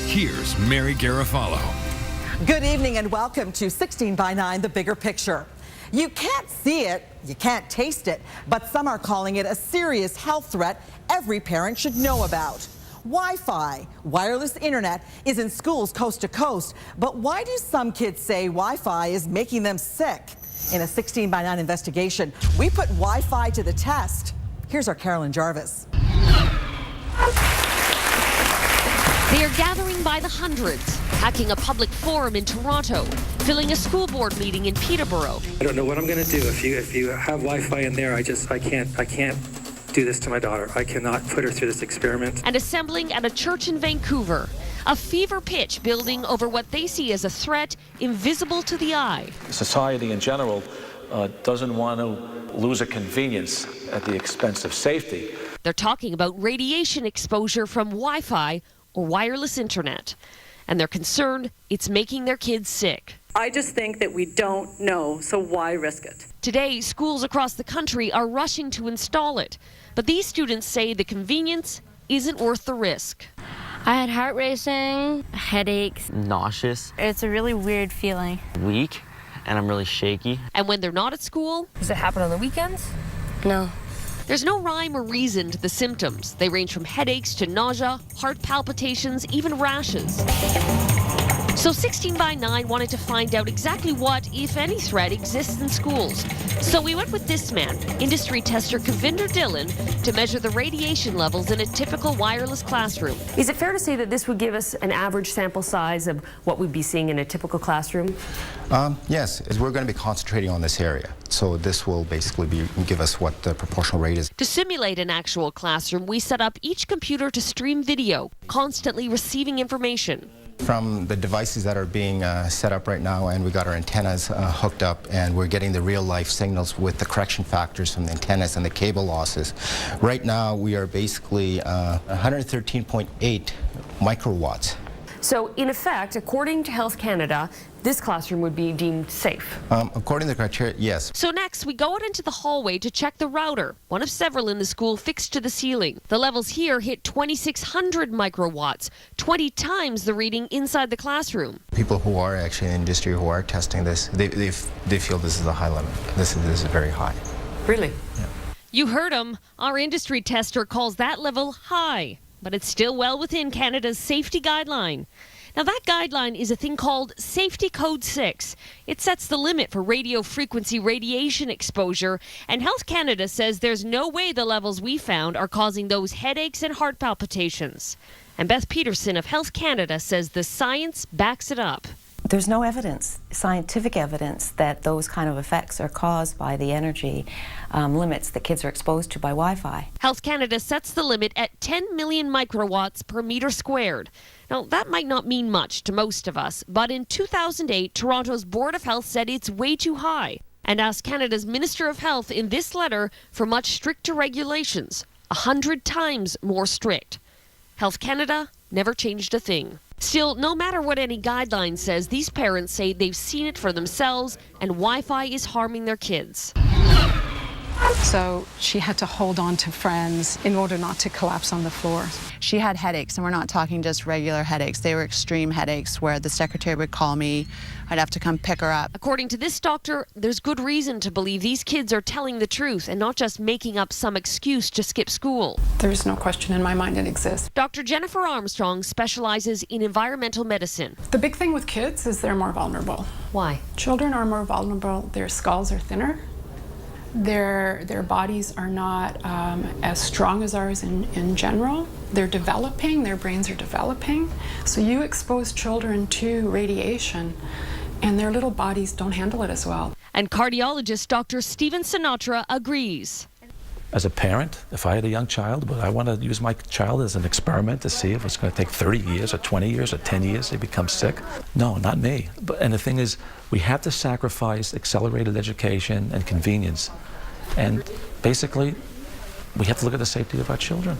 Here's Mary Garofalo. Good evening and welcome to 16 by 9, The Bigger Picture. You can't see it, you can't taste it, but some are calling it a serious health threat every parent should know about. Wi-Fi, wireless internet, is in schools coast to coast, but why do some kids say Wi-Fi is making them sick? In a 16 by 9 investigation, we put Wi-Fi to the test. Here's our Carolyn Jarvis. They are gathering by the hundreds, hacking a public forum in Toronto, filling a school board meeting in Peterborough. I don't know what I'm going to do if you have Wi-Fi in there. I can't do this to my daughter. I cannot put her through this experiment. And assembling at a church in Vancouver, a fever pitch building over what they see as a threat invisible to the eye. Society in general doesn't want to lose a convenience at the expense of safety. They're talking about radiation exposure from Wi-Fi or wireless internet, and they're concerned it's making their kids sick. I just think that we don't know, so why risk it? Today, schools across the country are rushing to install it, but these students say the convenience isn't worth the risk. I had heart racing, headaches, nauseous. It's a really weird feeling. Weak, and I'm really shaky. And when they're not at school? Does it happen on the weekends? No. There's no rhyme or reason to the symptoms. They range from headaches to nausea, heart palpitations, even rashes. So 16 by 9 wanted to find out exactly what, if any, threat exists in schools. So we went with this man, industry tester Kavinder Dillon, to measure the radiation levels in a typical wireless classroom. Is it fair to say that this would give us an average sample size of what we'd be seeing in a typical classroom? Yes, we're going to be concentrating on this area. So this will basically give us what the proportional rate is. To simulate an actual classroom, we set up each computer to stream video, constantly receiving information. From the devices that are being set up right now, and we got our antennas hooked up, and we're getting the real-life signals with the correction factors from the antennas and the cable losses. Right now, we are basically 113.8 microwatts. So, in effect, according to Health Canada, this classroom would be deemed safe. According to the criteria, yes. So next, we go out into the hallway to check the router, one of several in the school fixed to the ceiling. The levels here hit 2,600 microwatts, 20 times the reading inside the classroom. People who are actually in the industry who are testing this, they feel this is a high limit. This is very high. Really? Yeah. You heard him. Our industry tester calls that level high, but it's still well within Canada's safety guideline. Now, that guideline is a thing called Safety Code 6. It sets the limit for radio frequency radiation exposure, and Health Canada says there's no way the levels we found are causing those headaches and heart palpitations. And Beth Peterson of Health Canada says the science backs it up. There's no evidence, scientific evidence, that those kind of effects are caused by the energy limits that kids are exposed to by Wi-Fi. Health Canada sets the limit at 10 million microwatts per meter squared. Now, that might not mean much to most of us, but in 2008, Toronto's Board of Health said it's way too high and asked Canada's Minister of Health in this letter for much stricter regulations, 100 times more strict. Health Canada never changed a thing. Still, no matter what any guideline says, these parents say they've seen it for themselves and Wi-Fi is harming their kids. So she had to hold on to friends in order not to collapse on the floor. She had headaches, and we're not talking just regular headaches. They were extreme headaches where the secretary would call me. I'd have to come pick her up. According to this doctor, there's good reason to believe these kids are telling the truth and not just making up some excuse to skip school. There's no question in my mind it exists. Dr. Jennifer Armstrong specializes in environmental medicine. The big thing with kids is they're more vulnerable. Why? Children are more vulnerable. Their skulls are thinner. Their bodies are not as strong as ours in general. They're developing, their brains are developing. So you expose children to radiation and their little bodies don't handle it as well. And cardiologist Dr. Stephen Sinatra agrees. As a parent, if I had a young child, would I want to use my child as an experiment to see if it's going to take 30 years or 20 years or 10 years to become sick? No, not me. And the thing is, we have to sacrifice accelerated education and convenience. And basically, we have to look at the safety of our children.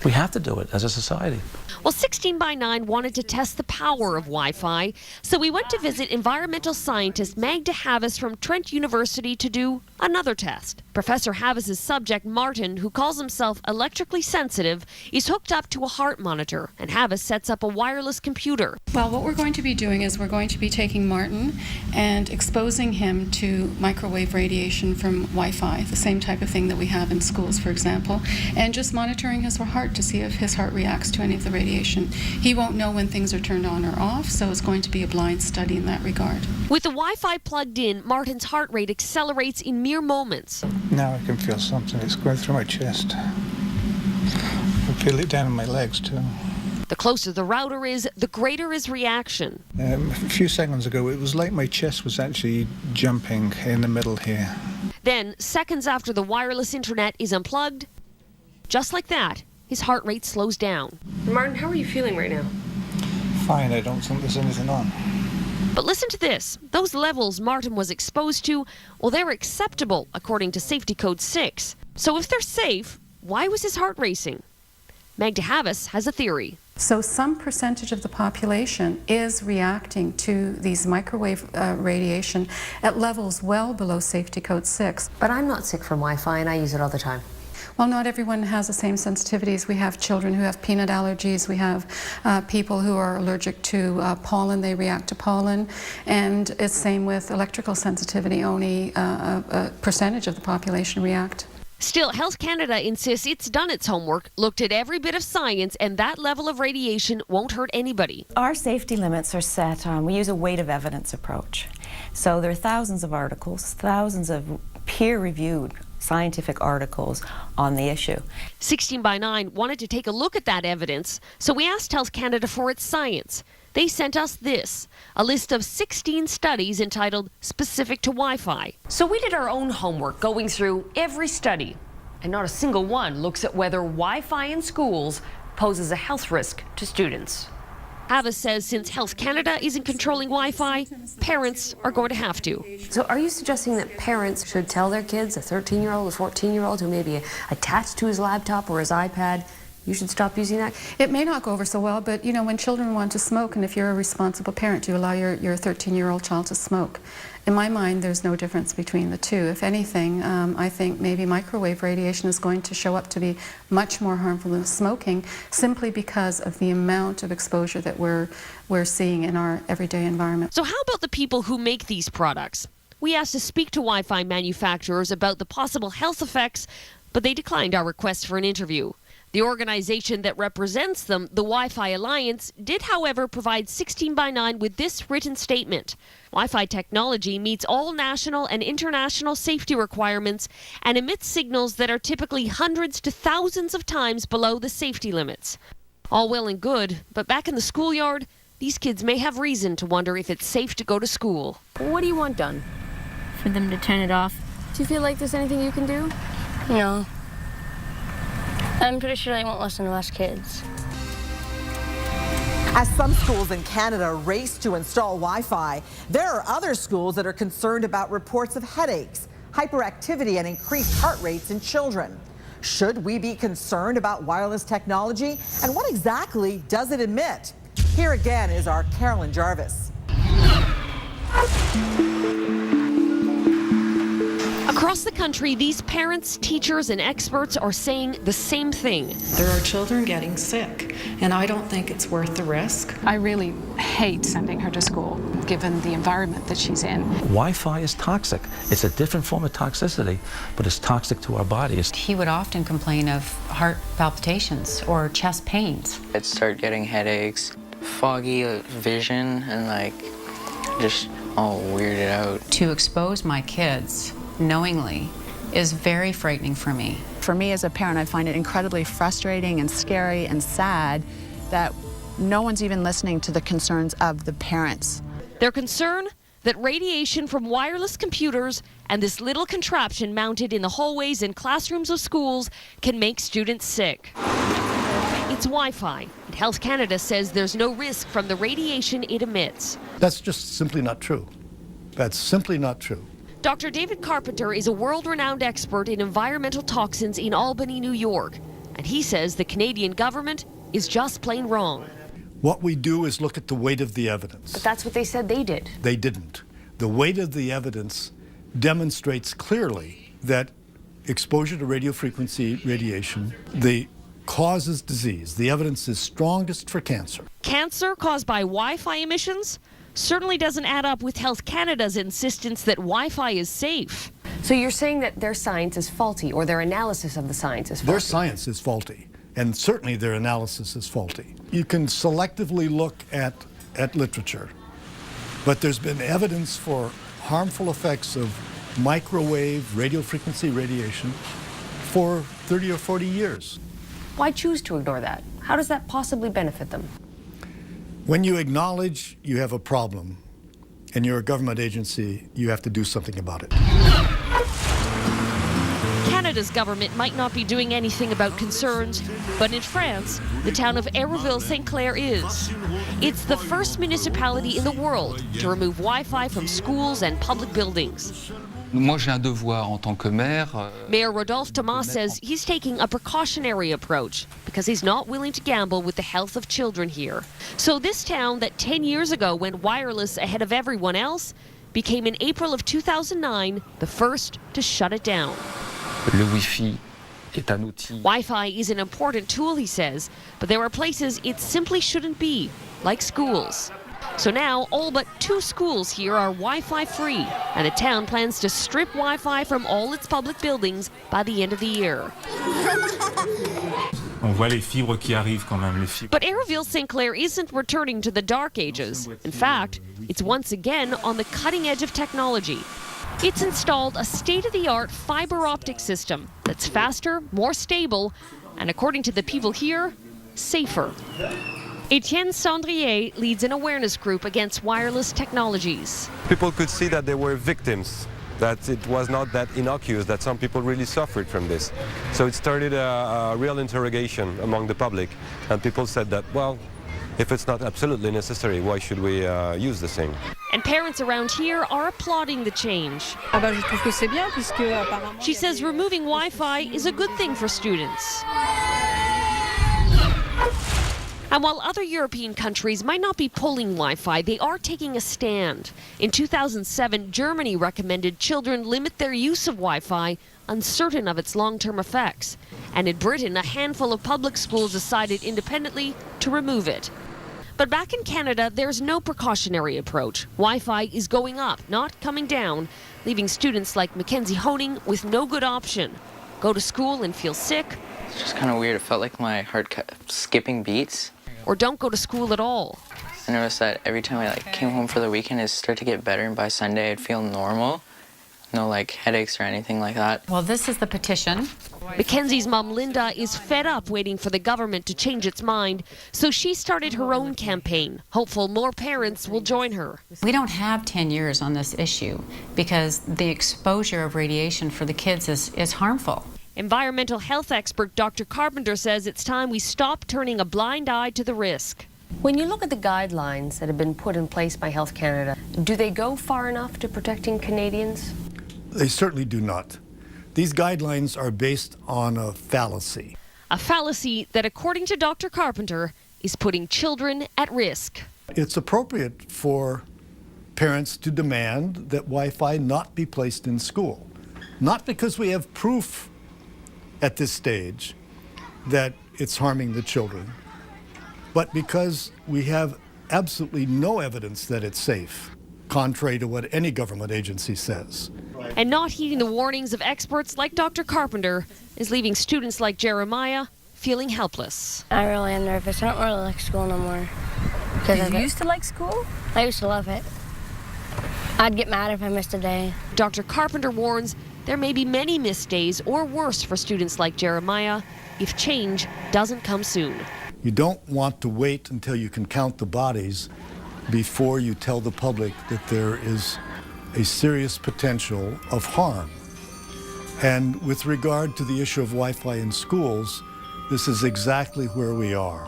We have to do it as a society. Well, 16 by 9 wanted to test the power of Wi-Fi, so we went to visit environmental scientist Magda Havis from Trent University to do another test. Professor Havis's subject, Martin, who calls himself electrically sensitive, is hooked up to a heart monitor, and Havis sets up a wireless computer. Well, what we're going to be doing is we're going to be taking Martin and exposing him to microwave radiation from Wi-Fi, the same type of thing that we have in schools, for example, and just monitoring his heart to see if his heart reacts to any of the radiation. He won't know when things are turned on or off, so it's going to be a blind study in that regard. With the Wi-Fi plugged in, Martin's heart rate accelerates in mere moments. Now I can feel something. It's going through my chest. I feel it down in my legs too. The closer the router is, the greater his reaction. A few seconds ago, it was like my chest was actually jumping in the middle here. Then, seconds after the wireless internet is unplugged, just like that, his heart rate slows down. Martin, how are you feeling right now? Fine, I don't think there's anything on. But listen to this. Those levels Martin was exposed to, well, they're acceptable according to Safety Code 6. So if they're safe, why was his heart racing? Magda Havis has a theory. So some percentage of the population is reacting to these microwave radiation at levels well below Safety Code 6. But I'm not sick from Wi-Fi and I use it all the time. Well, not everyone has the same sensitivities. We have children who have peanut allergies. We have people who are allergic to pollen. They react to pollen. And it's same with electrical sensitivity. Only a percentage of the population react. Still, Health Canada insists it's done its homework, looked at every bit of science, and that level of radiation won't hurt anybody. Our safety limits are set on, we use a weight of evidence approach. So there are thousands of articles, thousands of peer-reviewed scientific articles on the issue. 16 by 9 wanted to take a look at that evidence, so we asked Health Canada for its science. They sent us this, a list of 16 studies entitled Specific to Wi-Fi. So we did our own homework going through every study, and not a single one looks at whether Wi-Fi in schools poses a health risk to students. Havis says since Health Canada isn't controlling Wi-Fi, parents are going to have to. So are you suggesting that parents should tell their kids, a 13-year-old, a 14-year-old who may be attached to his laptop or his iPad, you should stop using that? It may not go over so well, but you know, when children want to smoke, and if you're a responsible parent, you allow your 13-year-old child to smoke. In my mind, there's no difference between the two. If anything, I think maybe microwave radiation is going to show up to be much more harmful than smoking, simply because of the amount of exposure that we're seeing in our everyday environment. So how about the people who make these products? We asked to speak to Wi-Fi manufacturers about the possible health effects, but they declined our request for an interview. The organization that represents them, the Wi-Fi Alliance, did, however, provide 16 by 9 with this written statement. Wi-Fi technology meets all national and international safety requirements and emits signals that are typically hundreds to thousands of times below the safety limits. All well and good, but back in the schoolyard, these kids may have reason to wonder if it's safe to go to school. What do you want done? For them to turn it off. Do you feel like there's anything you can do? No. I'm pretty sure they won't listen to us kids. As some schools in Canada race to install Wi-Fi, there are other schools that are concerned about reports of headaches, hyperactivity, and increased heart rates in children. Should we be concerned about wireless technology? And what exactly does it emit? Here again is our Carolyn Jarvis. Across the country, these parents, teachers, and experts are saying the same thing. There are children getting sick, and I don't think it's worth the risk. I really hate sending her to school, given the environment that she's in. Wi-Fi is toxic. It's a different form of toxicity, but it's toxic to our bodies. He would often complain of heart palpitations or chest pains. I'd start getting headaches, foggy vision, and just all weirded out. To expose my kids knowingly is very frightening for me. For me as a parent, I find it incredibly frustrating and scary and sad that no one's even listening to the concerns of the parents. Their concern? That radiation from wireless computers and this little contraption mounted in the hallways and classrooms of schools can make students sick. It's Wi-Fi, and Health Canada says there's no risk from the radiation it emits. That's just simply not true. That's simply not true. Dr. David Carpenter is a world-renowned expert in environmental toxins in Albany, New York. And he says the Canadian government is just plain wrong. What we do is look at the weight of the evidence. But that's what they said they did. They didn't. The weight of the evidence demonstrates clearly that exposure to radiofrequency radiation, causes disease. The evidence is strongest for cancer. Cancer caused by Wi-Fi emissions certainly doesn't add up with Health Canada's insistence that Wi-Fi is safe. So you're saying that their science is faulty, or their analysis of the science is faulty? Their science is faulty, and certainly their analysis is faulty. You can selectively look at literature, but there's been evidence for harmful effects of microwave radiofrequency radiation for 30 or 40 years. Why choose to ignore that? How does that possibly benefit them? When you acknowledge you have a problem and you're a government agency, you have to do something about it. Canada's government might not be doing anything about concerns, but in France, the town of Hérouville-Saint-Clair is. It's the first municipality in the world to remove Wi-Fi from schools and public buildings. Moi, j'ai un devoir en tant que maire. Mayor Rodolphe Thomas says he's taking a precautionary approach because he's not willing to gamble with the health of children here. So this town that 10 years ago went wireless ahead of everyone else became in April of 2009 the first to shut it down. Le Wi-Fi est un outil. Wi-Fi is an important tool, he says, but there are places it simply shouldn't be, like schools. So now, all but 2 schools here are Wi-Fi free, and the town plans to strip Wi-Fi from all its public buildings by the end of the year. On voit les fibres qui arrivent quand même, les fibres. But Hérouville-Saint-Clair isn't returning to the dark ages. In fact, it's once again on the cutting edge of technology. It's installed a state-of-the-art fiber optic system that's faster, more stable, and according to the people here, safer. Etienne Sandrier leads an awareness group against wireless technologies. People could see that they were victims, that it was not that innocuous, that some people really suffered from this. So it started a real interrogation among the public, and people said that, well, if it's not absolutely necessary, why should we use the thing? And parents around here are applauding the change. She says removing Wi-Fi is a good thing for students. And while other European countries might not be pulling Wi-Fi, they are taking a stand. In 2007, Germany recommended children limit their use of Wi-Fi, uncertain of its long-term effects. And in Britain, a handful of public schools decided independently to remove it. But back in Canada, there's no precautionary approach. Wi-Fi is going up, not coming down, leaving students like Mackenzie Honing with no good option. Go to school and feel sick. It's just kind of weird. It felt like my heart kept skipping beats. Or don't go to school at all. I noticed that every time I came home for the weekend, it started to get better, and by Sunday I'd feel normal. No headaches or anything like that. Well, this is the petition. Mackenzie's mom, Linda, is fed up waiting for the government to change its mind, so she started her own campaign, hopeful more parents will join her. We don't have 10 years on this issue because the exposure of radiation for the kids is harmful. Environmental health expert Dr. Carpenter says it's time we stop turning a blind eye to the risk. When you look at the guidelines that have been put in place by Health Canada, do they go far enough to protecting Canadians? They certainly do not. These guidelines are based on a fallacy. A fallacy that, according to Dr. Carpenter, is putting children at risk. It's appropriate for parents to demand that Wi-Fi not be placed in school. Not because we have proof at this stage that it's harming the children, but because we have absolutely no evidence that it's safe, contrary to what any government agency says. And not heeding the warnings of experts like Dr. Carpenter is leaving students like Jeremiah feeling helpless. I really am nervous. I don't really like school no more. Did you used to like school? I used to love it. I'd get mad if I missed a day. Dr. Carpenter warns there may be many missed days or worse for students like Jeremiah if change doesn't come soon. You don't want to wait until you can count the bodies before you tell the public that there is a serious potential of harm. And with regard to the issue of Wi-Fi in schools, this is exactly where we are.